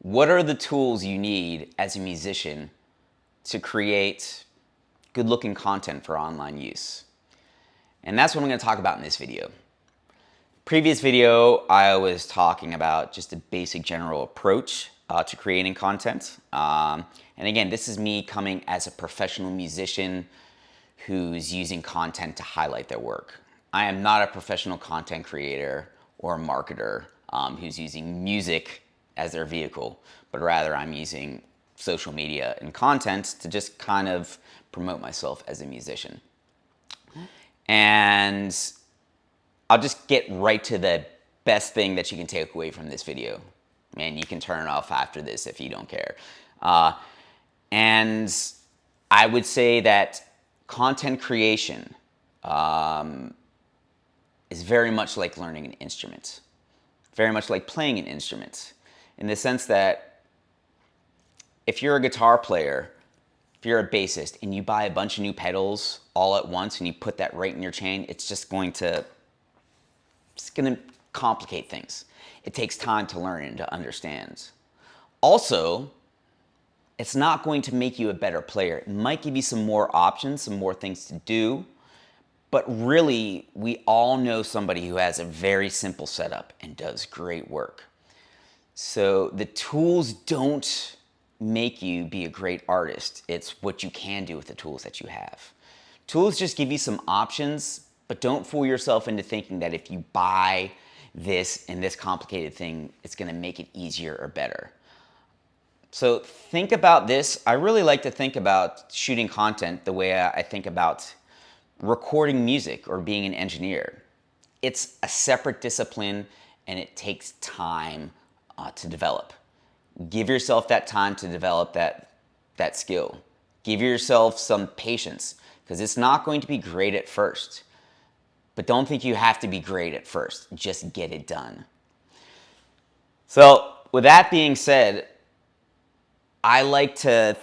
What are the tools you need as a musician to create good-looking content for online use? And that's what I'm going to talk about in this video. Previous video, I was talking about just a basic general approach to creating content. And again, this is me coming as a professional musician who's using content to highlight their work. I am not a professional content creator or a marketer who's using music as their vehicle, but rather I'm using social media and content to just kind of promote myself as a musician. And I'll just get right to the best thing that you can take away from this video. And you can turn it off after this if you don't care. And I would say that content creation is very much like learning an instrument. Very much like playing an instrument. In the sense that if you're a guitar player, if you're a bassist, and you buy a bunch of new pedals all at once and you put that right in your chain, it's going to complicate things. It takes time to learn and to understand. Also, it's not going to make you a better player. It might give you some more options, some more things to do, but really, we all know somebody who has a very simple setup and does great work. So the tools don't make you be a great artist. It's what you can do with the tools that you have. Tools just give you some options, but don't fool yourself into thinking that if you buy this and this complicated thing, it's going to make it easier or better. So think about this. I really like to think about shooting content the way I think about recording music or being an engineer. It's a separate discipline and it takes time to develop. Give yourself that time to develop that skill. Give yourself some patience because it's not going to be great at first. But don't think you have to be great at first. Just get it done. So with that being said, I like to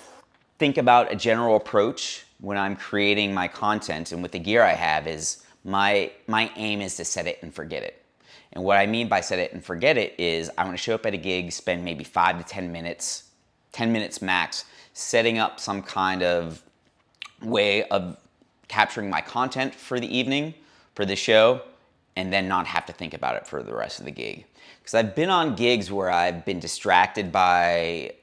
think about a general approach when I'm creating my content, and with the gear I have is my aim is to set it and forget it. And what I mean by set it and forget it is I want to show up at a gig, spend maybe 5 to 10 minutes, 10 minutes max, setting up some kind of way of capturing my content for the evening, for the show, and then not have to think about it for the rest of the gig. Because I've been on gigs where I've been distracted by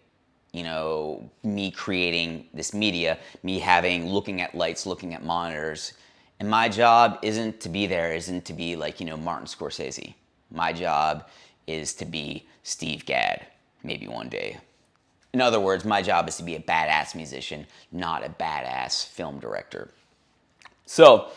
me creating this media, me looking at lights, looking at monitors. And my job isn't to be there, isn't to be like, Martin Scorsese. My job is to be Steve Gadd, maybe one day. In other words, my job is to be a badass musician, not a badass film director. So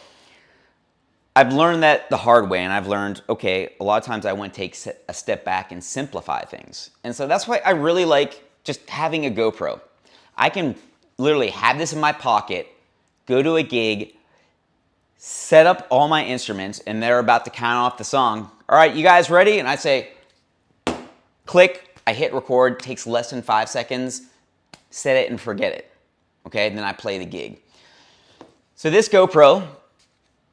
I've learned that the hard way, and I've learned, okay, a lot of times I want to take a step back and simplify things. And so that's why I really like just having a GoPro. I can literally have this in my pocket, go to a gig, set up all my instruments, and they're about to count off the song. All right, you guys ready? And I say, click, I hit record, takes less than 5 seconds, set it and forget it. Okay, and then I play the gig. So this GoPro,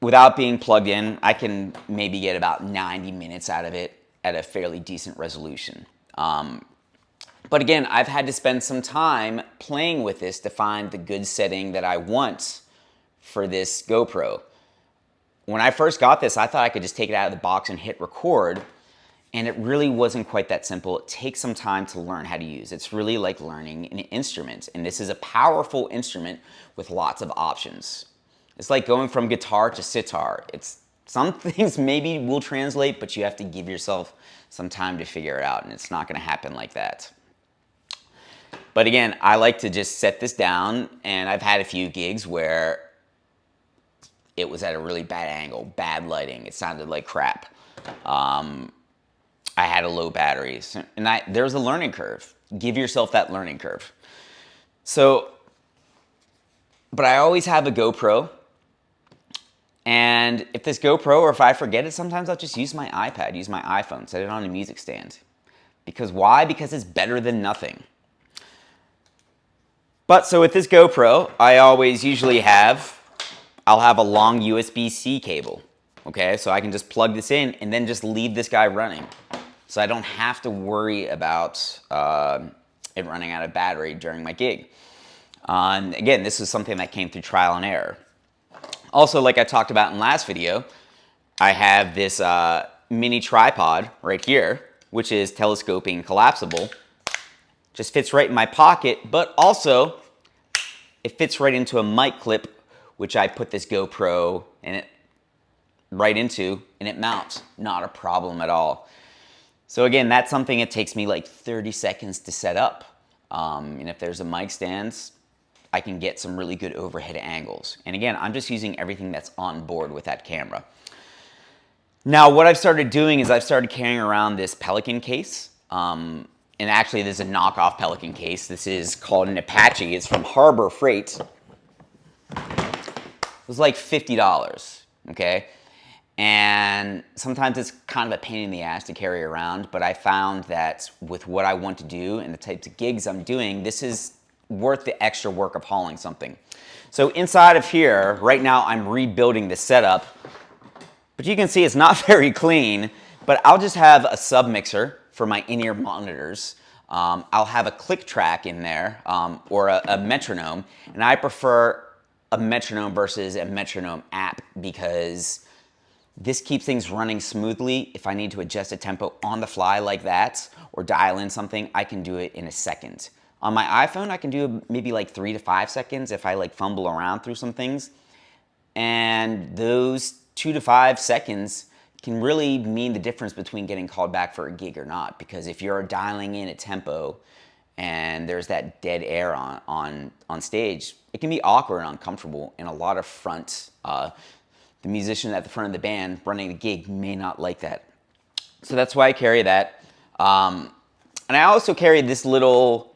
without being plugged in, I can maybe get about 90 minutes out of it at a fairly decent resolution. But again, I've had to spend some time playing with this to find the good setting that I want for this GoPro. When I first got this, I thought I could just take it out of the box and hit record, and it really wasn't quite that simple. It takes some time to learn how to use. It's really like learning an instrument, and this is a powerful instrument with lots of options. It's like going from guitar to sitar. Some things maybe will translate, but you have to give yourself some time to figure it out, and it's not going to happen like that. But again, I like to just set this down, and I've had a few gigs where it was at a really bad angle, bad lighting. It sounded like crap. I had a low battery, and there's a learning curve. Give yourself that learning curve. But I always have a GoPro, and if this GoPro, or if I forget it, sometimes I'll just use my iPad, use my iPhone, set it on a music stand. Because why? Because it's better than nothing. But so with this GoPro, I always usually I'll have a long USB-C cable. Okay, so I can just plug this in and then just leave this guy running. so I don't have to worry about it running out of battery during my gig. And again, this is something that came through trial and error. Also, like I talked about in last video, I have this mini tripod right here, which is telescoping collapsible. Just fits right in my pocket, but also it fits right into a mic clip, which I put this GoPro in it right into, and it mounts. Not a problem at all. So again, that's something it takes me like 30 seconds to set up. And if there's a mic stand, I can get some really good overhead angles. And again, I'm just using everything that's on board with that camera. Now, what I've started doing is I've started carrying around this Pelican case. And actually, this is a knockoff Pelican case. This is called an Apache. It's from Harbor Freight. It was like $50, okay? And sometimes it's kind of a pain in the ass to carry around, but I found that with what I want to do and the types of gigs I'm doing, this is worth the extra work of hauling something. So inside of here, right now I'm rebuilding the setup, but you can see it's not very clean, but I'll just have a sub mixer for my in-ear monitors. I'll have a click track in there, or a metronome, and I prefer a metronome versus a metronome app because this keeps things running smoothly. If I need to adjust a tempo on the fly like that or dial in something, I can do it in a second. On my iPhone, I can do maybe like 3 to 5 seconds if I like fumble around through some things. And those 2 to 5 seconds can really mean the difference between getting called back for a gig or not. Because if you're dialing in a tempo and there's that dead air on stage, it can be awkward and uncomfortable. And a lot of the musician at the front of the band running the gig may not like that. So that's why I carry that. And I also carry this little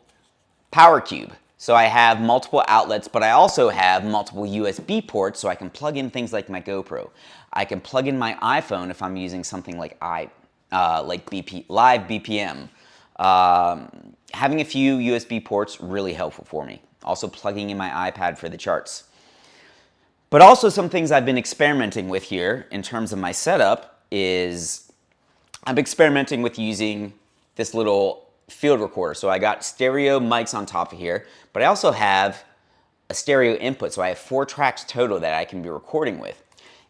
power cube. So I have multiple outlets, but I also have multiple USB ports so I can plug in things like my GoPro. I can plug in my iPhone if I'm using something like Live BPM. Having a few USB ports, really helpful for me. Also plugging in my iPad for the charts. But also some things I've been experimenting with here in terms of my setup is I'm experimenting with using this little field recorder. So I got stereo mics on top of here, but I also have a stereo input. So I have 4 tracks total that I can be recording with.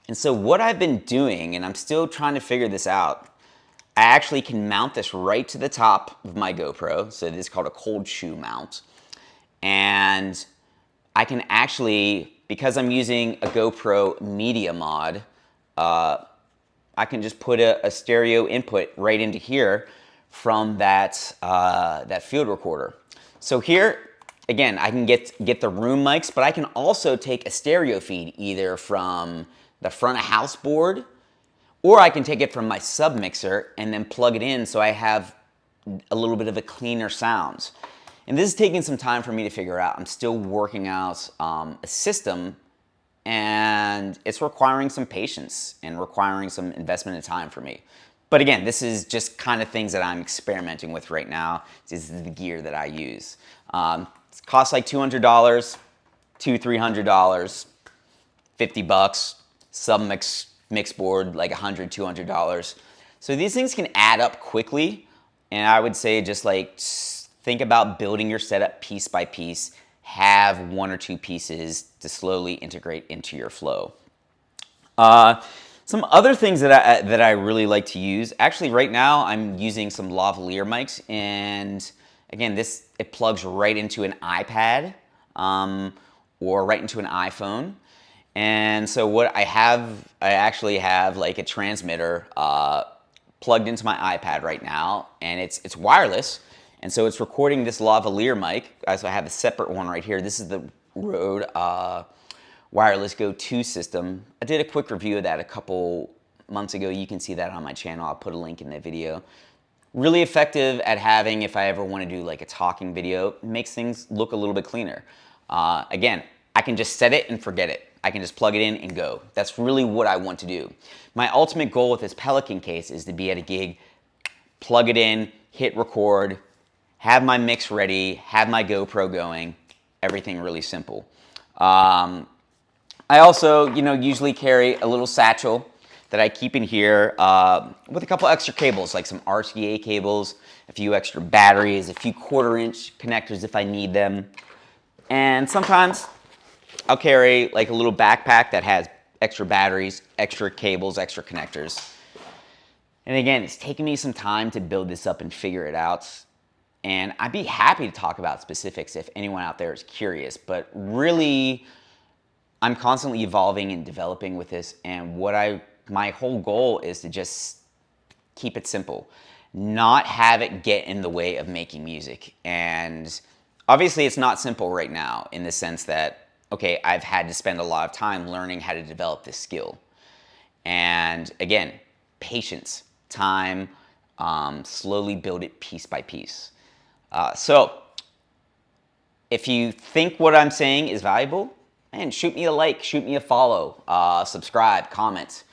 And so what I've been doing, and I'm still trying to figure this out, I actually can mount this right to the top of my GoPro. So this is called a cold shoe mount. And I can actually, because I'm using a GoPro Media Mod, I can just put a stereo input right into here from that field recorder. So here, again, I can get the room mics, but I can also take a stereo feed either from the front of house board, or I can take it from my sub mixer and then plug it in so I have a little bit of a cleaner sound. And this is taking some time for me to figure out. I'm still working out a system, and it's requiring some patience and requiring some investment and time for me. But again, this is just kind of things that I'm experimenting with right now. This is the gear that I use. It costs like $200, $300, $50, sub mix board like $100, $200. So these things can add up quickly, and I would say just like think about building your setup piece by piece. Have 1 or 2 pieces to slowly integrate into your flow. Some other things that I really like to use, actually right now I'm using some lavalier mics, and again, it plugs right into an iPad or right into an iPhone. And so what I actually have like a transmitter plugged into my iPad right now, and it's wireless, and so it's recording this lavalier mic. So I have a separate one right here. This is the Rode Wireless Go 2 system. I did a quick review of that a couple months ago. You can see that on my channel. I'll put a link in the video. Really effective at having, if I ever want to do like a talking video, makes things look a little bit cleaner. Again, I can just set it and forget it. I can just plug it in and go. That's really what I want to do. My ultimate goal with this Pelican case is to be at a gig, plug it in, hit record, have my mix ready, have my GoPro going, everything really simple. I also, usually carry a little satchel that I keep in here with a couple extra cables, like some RCA cables, a few extra batteries, a few 1/4-inch connectors if I need them. And sometimes I'll carry like a little backpack that has extra batteries, extra cables, extra connectors. And again, it's taken me some time to build this up and figure it out. And I'd be happy to talk about specifics if anyone out there is curious, but really, I'm constantly evolving and developing with this, and my whole goal is to just keep it simple, not have it get in the way of making music. And obviously it's not simple right now in the sense that, okay, I've had to spend a lot of time learning how to develop this skill. And again, patience, time, slowly build it piece by piece. So if you think what I'm saying is valuable, man, shoot me a like, shoot me a follow, subscribe, comment.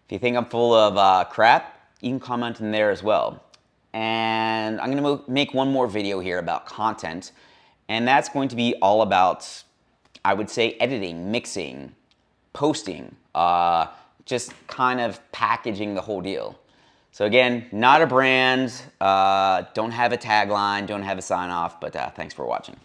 If you think I'm full of crap, you can comment in there as well. And I'm going to make one more video here about content, and that's going to be all about, I would say, editing, mixing, posting, just kind of packaging the whole deal. So again, not a brand, don't have a tagline, don't have a sign off, but thanks for watching.